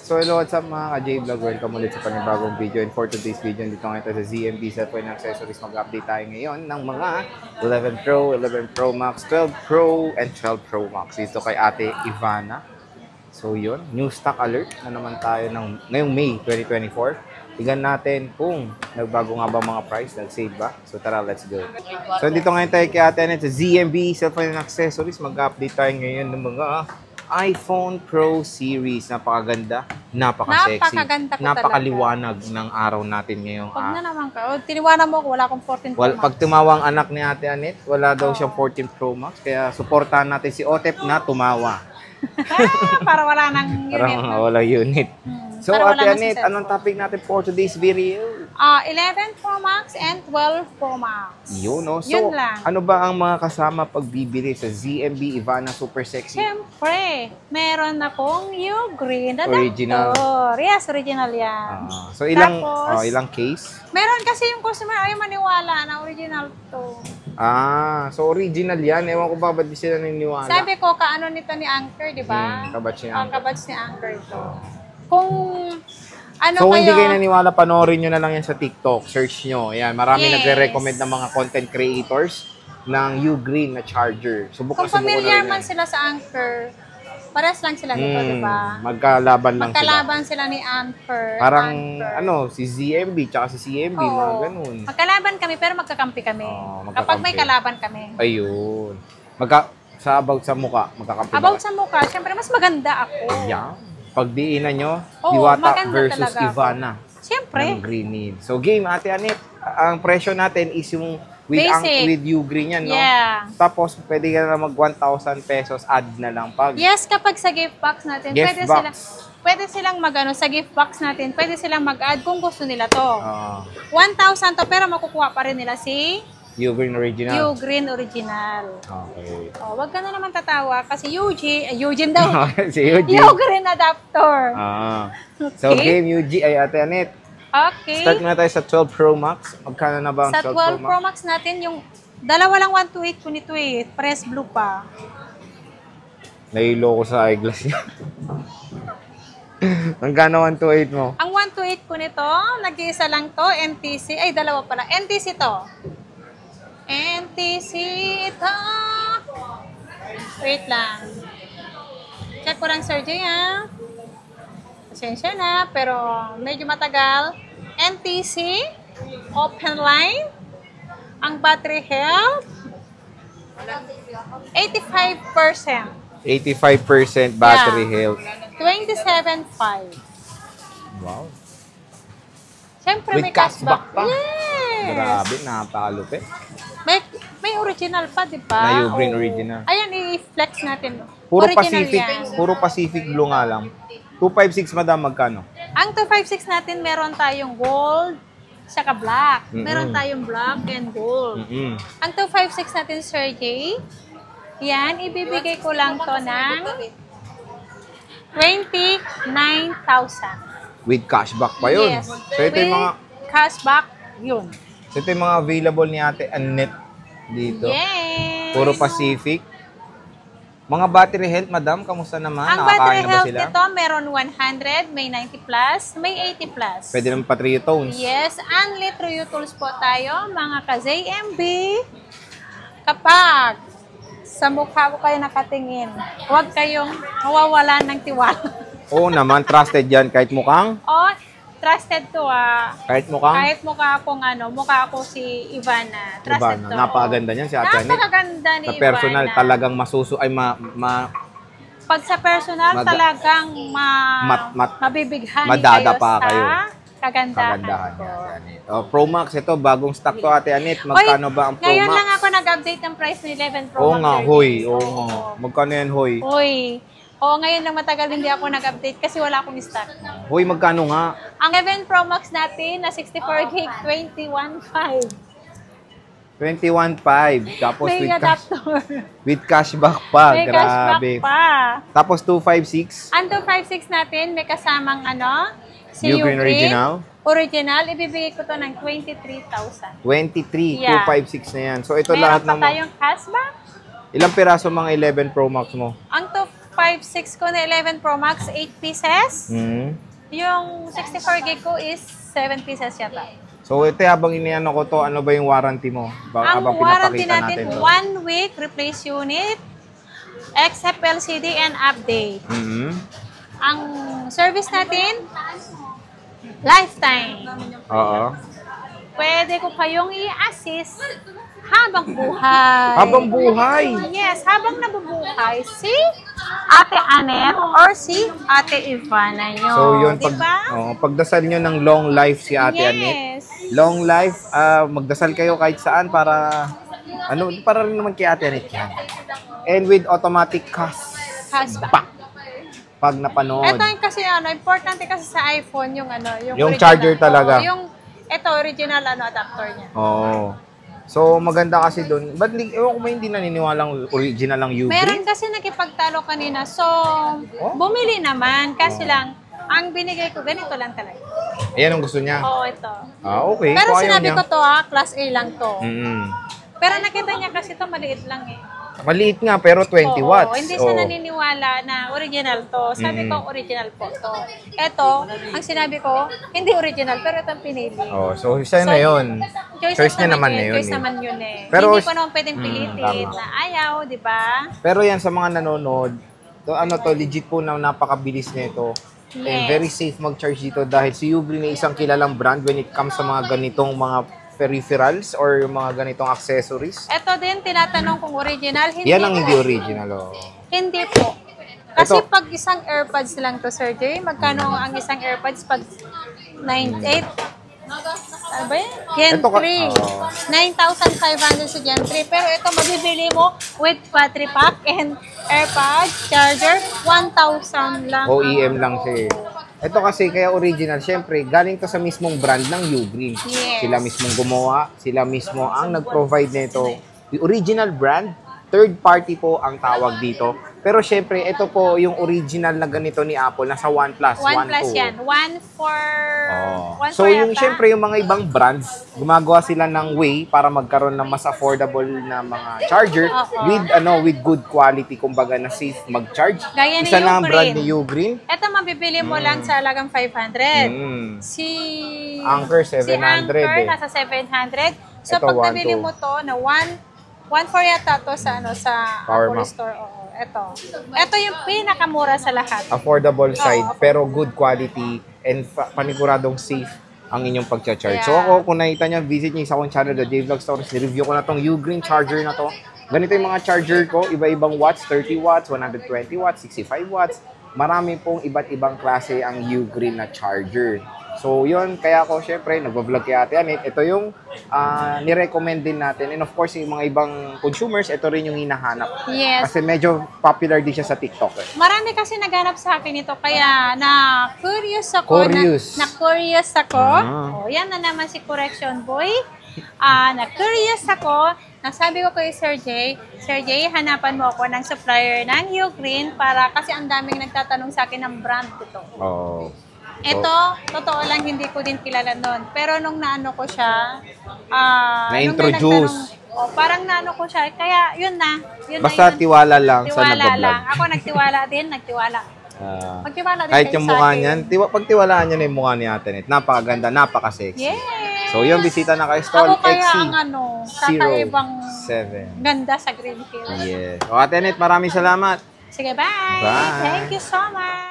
So hello, what's up mga ka-J-Vlog? Welcome ulit sa panibagong video. And for today's video, dito ngayon tayo sa ZMB Cellphone Accessories. Mag-update tayo ngayon ng mga 11 Pro, 11 Pro Max, 12 Pro, and 12 Pro Max. Dito kay Ate Ivana. So yun, new stock alert na naman tayo ngayong May 2024. Tignan natin kung nagbago nga ba mga price, nag-save ba? So tara, let's go. So dito ngayon tayo kay Ate Annette sa ZMB Cellphone Accessories. Mag-update tayo ngayon ng mga iPhone Pro Series. Napakaganda, napaka-sexy, napakaliwanag ng araw natin ngayon. Pag na naman ka, tiniwanan mo ko, wala akong 14 Pro Max. Pag tumawang anak ni Ate Annette, wala daw siyang 14 Pro Max. Kaya suportahan natin si Otep na tumawa. Para wala nang unit. Para wala unit. So, Ate Annette, anong topic natin for today's video? 11 Pro Max and 12 Pro Max. Yun, no? So, yun lang. ano ba ang mga kasama pag bibili sa ZMB Ivana Super Sexy? Siyempre, meron akong Ugreen na original. adapter. Yes, original yan. So, ilang Tapos, ilang case? Meron kasi yung customer ayaw maniwala na original to. So original yan. Ewan ko ba ba't di sila naniniwala? Sabi ko, kaano nito ni Anchor, di ba? Kabatch ni Ang Anchor. kabatch ni Anchor ito. Kung ano So, kayo, hindi kayo naniwala, panoorin nyo na lang yan sa TikTok. Search nyo. Ayan, marami nagre-recommend ng mga content creators ng Ugreen na charger. Kung familiar man sila sa Anchor, pares lang sila dito, di ba? Magkalaban lang Magkalaban sila ni Anchor. Parang, si ZMB, tsaka si CMB, mga ganun. Magkalaban kami, pero magkakampi kami. Kapag may kalaban kami. Ayun. Sa about sa mukha, magkakampi About sa mukha, syempre, mas maganda ako. Ayan. Pagdiinan nyo, Diwata versus Ivana. Siyempre. Ng Greenid. So, game, Ate Annette. Ang presyo natin is yung with Ugreen yan, no? Yeah. Tapos, pwede ka na mag 1,000 pesos add na lang pag... Yes, kapag sa gift box natin, pwede silang mag-ano, sa gift box natin, pwede silang mag-add kung gusto nila to. 1,000 to, pero makukuha pa rin nila si... Ugreen Original. Ugreen Original. Okay. Wag ka na naman tatawa kasi Eugene daw. Si Eugene. Ugreen adapter. Okay. So, game UG ay Ate Annette. Okay. Start muna tayo sa 12 Pro Max. Magkano na ba ang 12 Pro Max? Sa 12 Pro Max natin, yung dalawa lang 128 ko nito eh. Press blue pa. Nahilo ko sa eyeglass niya. Magkano 128 mo? Ang 128 ko nito, nag-iisa lang to, NTC. Ay, dalawa pala. NTC to. NTC ito. Wait lang. Check ko lang, Sir Jay, ha? Pasensya na, pero medyo matagal. NTC, open line. Ang battery health, 85%. 85% battery health. 27.5. Wow. Siyempre, With may cashback pa. Yes. Grabe, napakalupit. May original pa, di ba? Na Ugreen Original. Ayan, i-flex natin. Puro original Pacific. yan. Puro Pacific blue nga lang. 256, madam, magkano? Ang 256 natin, meron tayong gold, saka black. Meron tayong black and gold. Ang 256 natin, Sir Jay, yan, ibibigay ko lang to ng 29,000. With cashback pa yun. Yes. So, ito yung mga... cashback, yun. So, ito yung mga available ni Ate Annette dito. Yes. Puro Pacific. Mga battery health, madam, kamusta naman? Ang battery Nakakain na ba health sila? nito, meron 100, may 90 plus, may 80 plus. Pwede naman pa trio tones. Yes, Unlit Trio Tools po tayo, mga ka-ZMB. Kapag sa mukha ko kayo nakatingin, huwag kayong mawawalan ng tiwala. Oo naman, trusted yan. Kahit mukhang? Trusted to Kahit mukhang? Kahit mukha akong mukha ako si Ivana. Trusted to. Napakaganda niyan si Ate Annette. Napakaganda ni Sa personal, Ivana. talagang Pag sa personal, talagang mabibighan madadapa kayo sa kagandahan niya, ko. Ate Annette. Pro Max, ito, bagong stock to, Ate Annette. Magkano ba ang Pro Max? Ngayon lang ako nag-update ng price ng 11 Pro Max. Oo nga, hoy. Magkano yan, hoy? Ngayon lang matagal hindi ako nag-update kasi wala akong stock. Hoy, magkano nga? Ang 11 Pro Max natin na 64 gig, 21.5. 21.5. Tapos May adapter. with cashback pa. May Grabe. cashback pa. Tapos 256. Ang 256 natin, may kasamang si Ugreen Original. Original, ibibigay ko to ng 23,000. 23, Yeah. 256 na yan. So ito Meron lahat pa ng... tayong cashback. Ilang piraso mga 11 Pro Max mo? Ang 5.6 ko na 11 Pro Max, 8 pieces. Hmm. Yung 64 gig ko is 7 pieces yata. So, ito habang iniano ko to, ano ba yung warranty mo? Ang Habang warranty pinapakita natin, to. 1 week, replace unit, except LCD and update. Mhm. Ang service natin, lifetime. Oo. Pwede ko kayong i-assist habang buhay. Habang buhay. Yes, habang nabubuhay si Ate Anet or si Ate Ivana nyo. So, yun, diba? pagdasal nyo ng long life si Ate Anet. Yes. Long life, magdasal kayo kahit saan para rin naman kay Ate Anet yan. And with automatic Husband. pag napanood. Ito yung kasi importante kasi sa iPhone yung Yung original. charger talaga. Ito original adapter niya. Oo. So, maganda kasi doon. Ba't ewan ko ba hindi naniniwalang original ang Ugreen? Meron kasi nakipagtalo kanina. So, bumili naman. Kasi lang, ang binigay ko, ganito lang talaga. Ayan ang gusto niya. Oo, ito. Okay. Pero Kung ayaw sinabi niya. ko to class A lang to. Mm-mm. Pero nakita niya kasi to maliit lang eh. Maliit nga, pero 20 Oo, watts. hindi siya naniniwala na original to. Sabi ko, original po to. Ito, ang sinabi ko, hindi original, pero itong pinili. So, siya na yun. Choice niya naman na yun. Choice naman yun eh. Pero, hindi ko naman pwedeng pilitin tama. na ayaw, di ba? Pero yan sa mga nanonood, legit po na napakabilis nito. And Yes. very safe mag-charge dito dahil si Ugreen ay isang kilalang brand when it comes sa mga ganitong mga peripherals or yung mga ganitong accessories. Ito din, tinatanong kung original. Hindi Yan ang po. hindi original. Hindi po. Kasi Ito. pag isang AirPods lang to, Sir Jay, magkano ang isang AirPods pag 9,800? Ano ba yan? Gen Ito 3. 9,500 sa Gen 3. Pero ito, mabibili mo with battery pack and AirPods, charger, 1,000 lang. OEM lang siya eh. Ito kasi kaya original, syempre, galing to sa mismong brand ng Ugreen. Yes. Sila mismong gumawa, sila mismo ang nag-provide nito. The original brand, third party po ang tawag dito. Pero syempre, ito po yung original na ganito ni Apple, nasa OnePlus. OnePlus yan. So yung syempre yung mga ibang brands, gumagawa sila ng way para magkaroon ng mas affordable na mga charger with good quality, kumbaga na safe mag-charge. Gaya ni Isa na ang Ugreen. brand ni Ugreen. Ito, mabibili mo lang sa halagang 500. Si Anchor, 700 si Anchor, eh. nasa 700. So, Ito, pag nabili 1,200. mo to na 1,400 yata to sa sa Power Apple Mac. Store. Oo, ito yung pinakamura sa lahat. Affordable side, Oo. pero good quality and paniguradong safe ang inyong pagcha-charge. So Yeah. ako, kung nakita nyo, visit nyo sa akong channel, The J-Vlog Stories. Ni-review ko na tong Ugreen charger na to. Ganito yung mga charger ko, iba-ibang watts, 30 watts, 120 watts, 65 watts. Marami pong iba't ibang klase ang Ugreen na charger. So yun, kaya ako syempre nagbablog kay Ate Anet. Ito yung nirecommend din natin. And of course, yung mga ibang consumers, ito rin yung hinahanap. Yes. Kasi medyo popular din siya sa TikTok. Eh. Marami kasi naghanap sa akin ito, kaya na-curious ako. Curious. Na-curious ako. Ah. Yan na naman si Correction Boy. Na-curious ako. Nasabi ko kay Sir Jay, hanapan mo ako ng supplier ng Ugreen para kasi ang daming nagtatanong sa akin ng brand ito. Oh. Ito, totoo lang, hindi ko din kilala noon. Pero nung naano ko siya, Na-introduce. parang naano ko siya. Kaya, yun na. Basta yun. tiwala lang sa Tiwala nagbablog. lang. Ako nagtiwala din, nagtiwala. Magtiwala din Kahit kayo yung sa mukha akin. niyan, pagtiwalaan niyo na yung mukha ni Ate Net. Napakaganda, napaka-sexy. Yes! So, yung bisita na kay Stall Ako kaya XC ang kakaibang 07. ganda sa Green Hills. Yes. O Ate Net, maraming salamat. Sige, bye! Bye. Thank you so much!